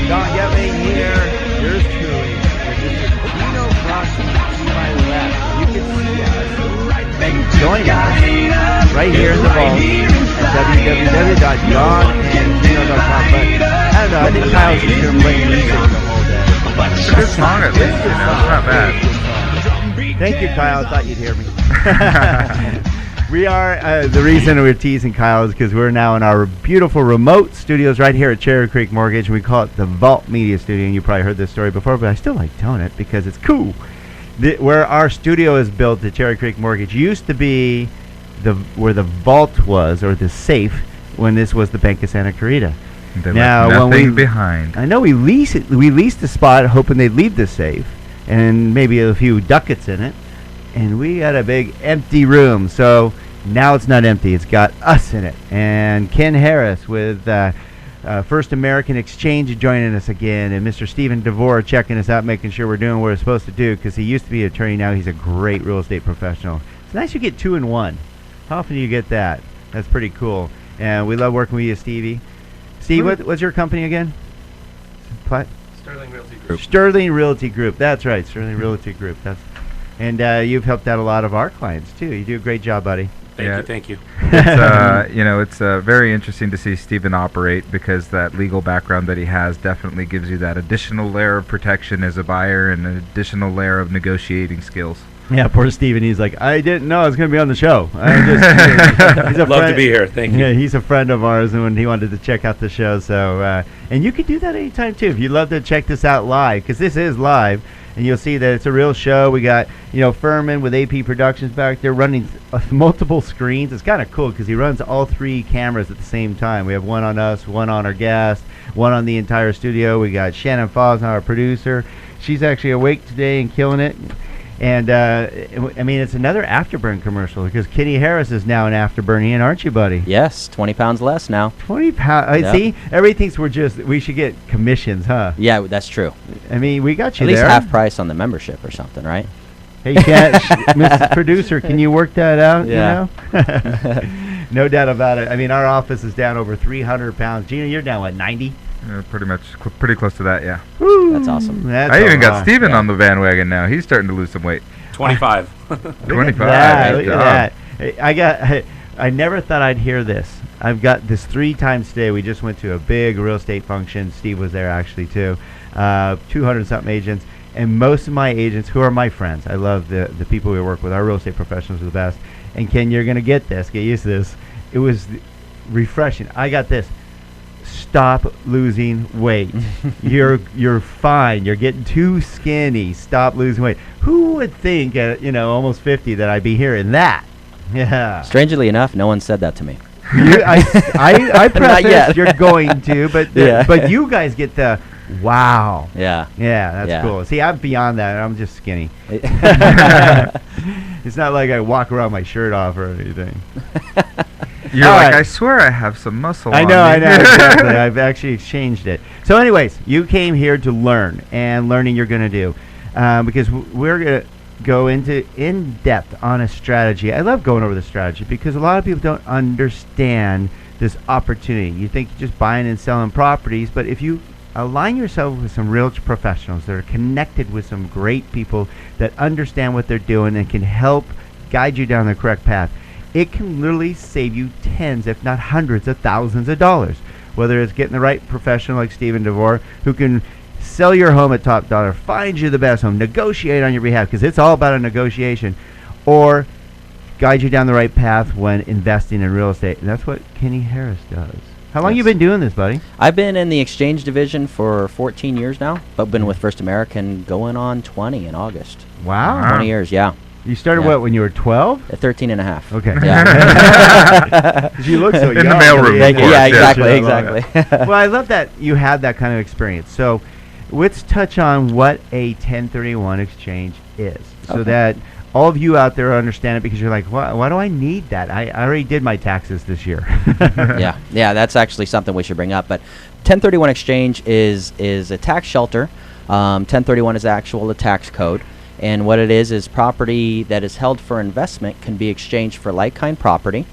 Don Yeving here. Yours truly. And this is Gino Frosty to my left. You can see us and join us right here in the vault at www.johnandgino.com. But I don't know, I think Kyle's just going to play music the whole day. It's a good song at least, you know, it's not bad. Thank you, Kyle. I thought you'd hear me. We are, the reason we're teasing Kyle is because we're now in our beautiful remote studios right here at Cherry Creek Mortgage. We call it the Vault Media Studio, and you probably heard this story before, but I still like telling it because it's cool. Where our studio is built at Cherry Creek Mortgage used to be where the vault was, or the safe, when this was the Bank of Santa Clarita. They left nothing behind. I know we leased the spot hoping they'd leave the safe and maybe a few ducats in it. And we had a big empty room, so now it's not empty. It's got us in it. And Ken Harris with First American Exchange joining us again, and Mr. Stephen DeVore checking us out, making sure we're doing what we're supposed to do, because he used to be an attorney. Now he's a great real estate professional. It's nice you get 2 in 1. How often do you get that? That's pretty cool. And we love working with you, Stevie. Steve, what's your company again? Sterling Realty Group. Sterling Realty Group. That's right, Sterling Realty Group. And you've helped out a lot of our clients too. You do a great job, buddy. Thank you. It's it's very interesting to see Stephen operate, because that legal background that he has definitely gives you that additional layer of protection as a buyer and an additional layer of negotiating skills. Yeah, poor Stephen. He's like, I didn't know I was going to be on the show. He's a Love to be here. Thank you. Yeah, he's a friend of ours, and when he wanted to check out the show. So, and you can do that anytime too if you'd love to check this out live, because this is live. And you'll see that it's a real show. We got, Furman with AP Productions back there running multiple screens. It's kind of cool because he runs all 3 cameras at the same time. We have one on us, one on our guest, one on the entire studio. We got Shannon Foss, our producer. She's actually awake today and killing it. And, it's another Afterburn commercial, because Kenny Harris is now an Afterburnian, aren't you, buddy? Yes, 20 pounds less now. 20 pounds. Yep. See, everything we should get commissions, huh? Yeah, that's true. We got you At there. least half price on the membership or something, right? Hey, Mrs. Producer, can you work that out? Yeah. No doubt about it. Our office is down over 300 pounds. Gino, you're down, what, 90? Pretty close to that, yeah. Woo, that's awesome. I even got Steven on the bandwagon now. He's starting to lose some weight. 25. 25. Look at that. I never thought I'd hear this. I've got this 3 times today. We just went to a big real estate function. Steve was there actually too. 200-something agents. And most of my agents, who are my friends, I love the people we work with. Our real estate professionals are the best. And Ken, you're going to get this. Get used to this. It was refreshing. I got this. Stop losing weight. You're fine. You're getting too skinny. Stop losing weight. Who would think at almost 50 that I'd be hearing that? Yeah. Strangely enough, no one said that to me. I preface you're going to, but Yeah. but you guys get the wow. Yeah. Yeah, that's cool. See, I'm beyond that. I'm just skinny. It's not like I walk around my shirt off or anything. You're I swear I have some muscle on me. I know, exactly. I've actually exchanged it. So anyways, you came here to learn, and learning you're going to do. Because we're going to go into in-depth on a strategy. I love going over the strategy because a lot of people don't understand this opportunity. You think you're just buying and selling properties, but if you align yourself with some real professionals that are connected with some great people that understand what they're doing and can help guide you down the correct path, it can literally save you tens, if not hundreds of thousands of dollars. Whether it's getting the right professional like Stephen DeVore, who can sell your home at top dollar, find you the best home, negotiate on your behalf, because it's all about a negotiation, or guide you down the right path when investing in real estate. And that's what Kenny Harris does. How long you been doing this, buddy? I've been in the exchange division for 14 years now, but been with First American going on 20 in August. Wow. 20 years, yeah. You started what, when you were 12? 13 and a half. Okay. Yeah. You look so young. In the mailroom. Yeah, exactly. Well, I love that you had that kind of experience. So let's touch on what a 1031 exchange is, so that all of you out there understand it, because you're like, why do I need that? I already did my taxes this year. Yeah, that's actually something we should bring up. But 1031 exchange is a tax shelter. 1031 is the tax code. And what it is property that is held for investment can be exchanged for like-kind property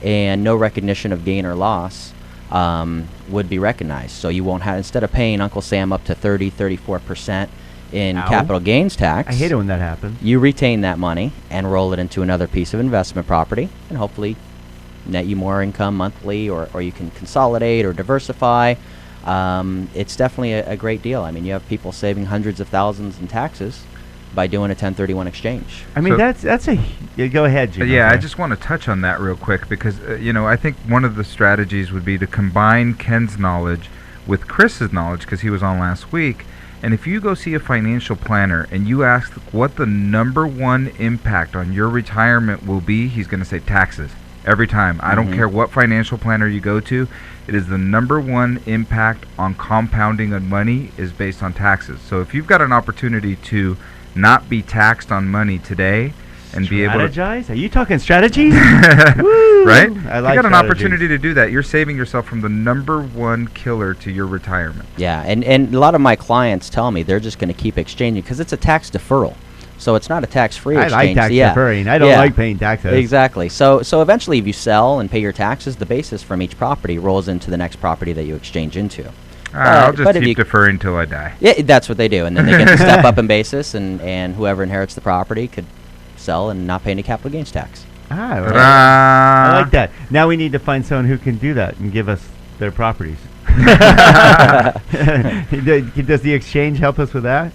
and no recognition of gain or loss. would be recognized. So you won't have, instead of paying Uncle Sam up to 34% in Ow. capital gains tax, I hate it when that happens. you retain that money and roll it into another piece of investment property, and hopefully net you more income monthly, or you can consolidate or diversify. It's definitely a great deal. I mean, you have people saving hundreds of thousands in taxes by doing a 1031 exchange. I mean, So- that's a. Go ahead, Gino. Yeah, I Sorry. just want to touch on that real quick because, I think one of the strategies would be to combine Ken's knowledge with Chris's knowledge, because he was on last week. And if you go see a financial planner and you ask what the number one impact on your retirement will be, he's going to say taxes every time. I don't care what financial planner you go to. It is the number one impact on compounding of money is based on taxes. So if you've got an opportunity to not be taxed on money today and be able to strategize. Are you talking strategies? Woo! right? I like you got an strategies. opportunity to do that. You're saving yourself from the number one killer to your retirement. Yeah, and a lot of my clients tell me they're just going to keep exchanging because it's a tax deferral. So it's not a tax-free I exchange. like tax yeah. deferring. I don't Yeah. like paying taxes. Exactly. So eventually, if you sell and pay your taxes, the basis from each property rolls into the next property that you exchange into. I'll just but if keep you- deferring till I die. Yeah, that's what they do, and then they get to step up in basis, and whoever inherits the property could sell and not pay any capital gains tax. I like, Ta-da! I like that. Now we need to find someone who can do that and give us their properties. Does the exchange help us with that?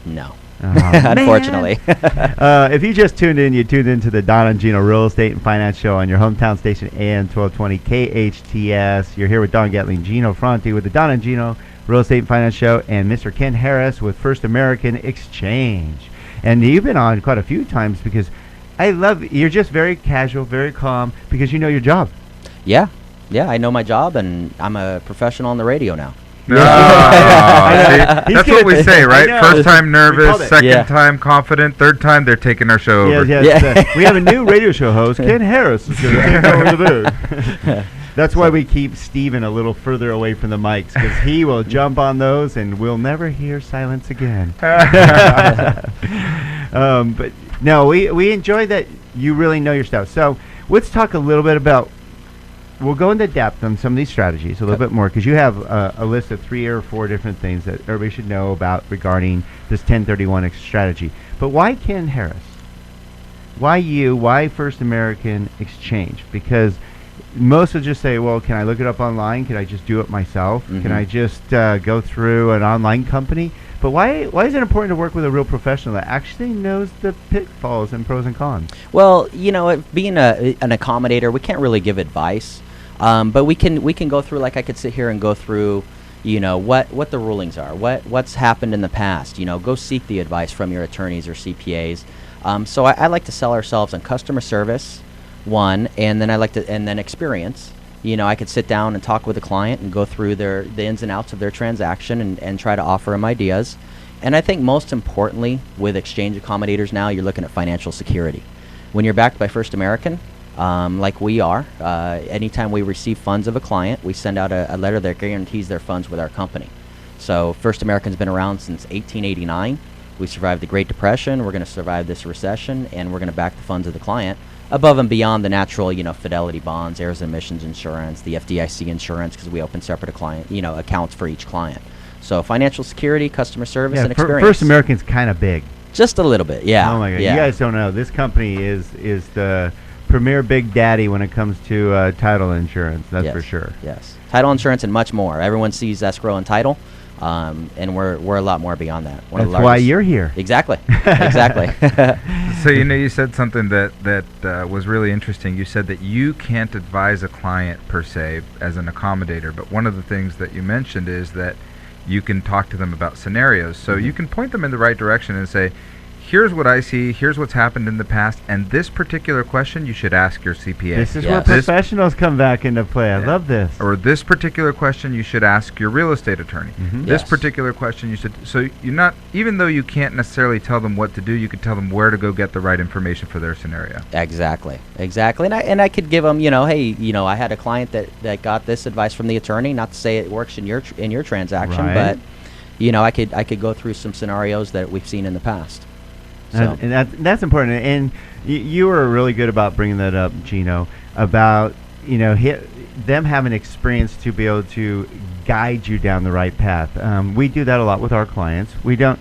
No. Oh, Unfortunately. If you just tuned in, you tuned into the Don and Gino Real Estate and Finance Show on your hometown station AM 1220 KHTS. You're here with Don Gatling, Gino Fronti with the Don and Gino Real Estate and Finance Show, and Mr. Ken Harris with First American Exchange. And you've been on quite a few times because I love you're just very casual, very calm because you know your job. Yeah, I know my job, and I'm a professional on the radio now. No, He's that's what we gonna- say, I right? know. First time We nervous, called it. second Yeah. time confident, third time they're taking our show over. Yes, Yeah. we have a new radio show host, Ken Harris, is going to take over the booth. That's why we keep Steven a little further away from the mics, because he will jump on those and we'll never hear silence again. But no, we enjoy that you really know your stuff. So let's talk a little bit about, we'll go into depth on some of these strategies a little bit more, because you have a list of 3 or 4 different things that everybody should know about regarding this 1031 strategy. But why Ken Harris? Why you? Why First American Exchange? Because most will just say, well, can I look it up online? Can I just do it myself? Can I just go through an online company? But why is it important to work with a real professional that actually knows the pitfalls and pros and cons? Well, being an accommodator, we can't really give advice, but we can go through, like I could sit here and go through, what the rulings are, what's happened in the past. Go seek the advice from your attorneys or CPAs. So I like to sell ourselves on customer service, one, and then and then experience. I could sit down and talk with a client and go through the ins and outs of their transaction and try to offer them ideas. And I think most importantly, with exchange accommodators now, you're looking at financial security. When you're backed by First American, like we are, anytime we receive funds of a client, we send out a letter that guarantees their funds with our company. So First American's been around since 1889. We survived the Great Depression. We're going to survive this recession, and we're going to back the funds of the client above and beyond the natural, fidelity bonds, errors and emissions insurance, the FDIC insurance, because we open separate accounts for each client. So financial security, customer service, and experience. First American's kind of big. Just a little bit, yeah. Oh my God! Yeah. You guys don't know. This company is the premier big daddy when it comes to title insurance. That's Yes, for sure. Yes, title insurance and much more. Everyone sees escrow and title, and we're a lot more beyond that. One of the That's why largest- you're here. Exactly. Exactly. So you said something that was really interesting. You said that you can't advise a client per se as an accommodator, but one of the things that you mentioned is that you can talk to them about scenarios. So you can point them in the right direction and say, here's what I see, here's what's happened in the past, and this particular question you should ask your CPA. This is Yes. where professionals come back into play. I Yeah. love this. Or this particular question you should ask your real estate attorney. This Yes. particular question you should, so you're not, even though you can't necessarily tell them what to do, you could tell them where to go get the right information for their scenario. Exactly. And I could give them, hey, I had a client that got this advice from the attorney. Not to say it works in your transaction, Right. but I could go through some scenarios that we've seen in the past. So And that's important. And you were really good about bringing that up, Gino, about, them having experience to be able to guide you down the right path. We do that a lot with our clients. We don't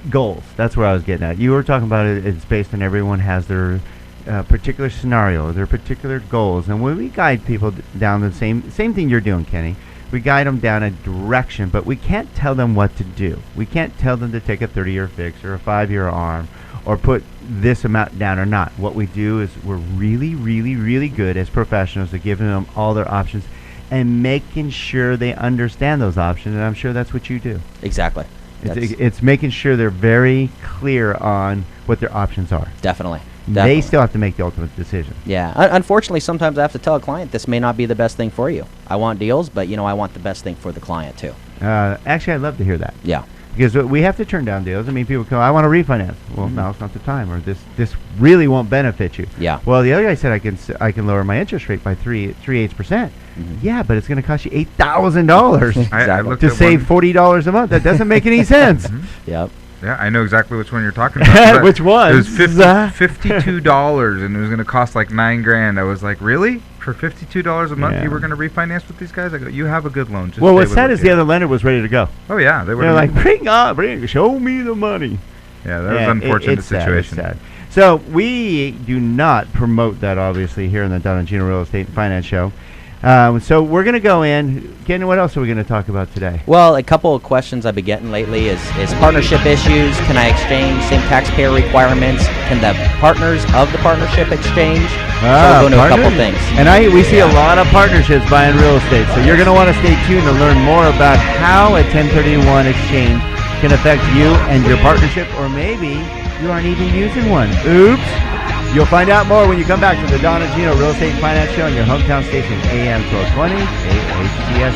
goals. That's where I was getting at. You were talking about it. It's based on everyone has their particular scenario, their particular goals, and when we guide people down the same thing you're doing, Kenny. We guide them down a direction, but we can't tell them what to do. We can't tell them to take a 30-year fix or a 5-year arm or put this amount down or not. What we do is we're really, really, really good as professionals at giving them all their options and making sure they understand those options, and I'm sure that's what you do. Exactly. It's making sure they're very clear on what their options are. Definitely. They still have to make the ultimate decision. Yeah. Unfortunately, sometimes I have to tell a client this may not be the best thing for you. I want deals, but I want the best thing for the client too. Actually, I'd love to hear that. Yeah. Because we have to turn down deals. I mean, people come, I want to refinance. Well, now's not the time, or this really won't benefit you. Yeah. Well, the other guy said I can lower my interest rate by 3.8%. Yeah, but it's going to cost you $8,000 to save $40 a month. That doesn't make any sense. Yep. Yeah, I know exactly which one you're talking about. Which one? It was $52, and it was going to cost like $9,000. I was like, really? For $52 a month, you were going to refinance with these guys? I go, you have a good loan. Just well, what's sad is the other lender was ready to go. Oh yeah, they were. They're like, show me the money. Yeah, that was an unfortunate situation. Sad. So we do not promote that, obviously, here in the Don and Gino Real Estate and Finance Show. So we're going to go in. Ken, what else are we going to talk about today? Well, a couple of questions I've been getting lately is partnership issues. Can I exchange? Same taxpayer requirements. Can the partners of the partnership exchange? So we'll go into a couple things. And we see a lot of partnerships buying real estate. So you're going to want to stay tuned to learn more about how a 1031 exchange can affect you and your partnership, or maybe you aren't even using one. Oops. You'll find out more when you come back to the Don and Gino Real Estate and Finance Show on your hometown station, AM 1220, AHTS.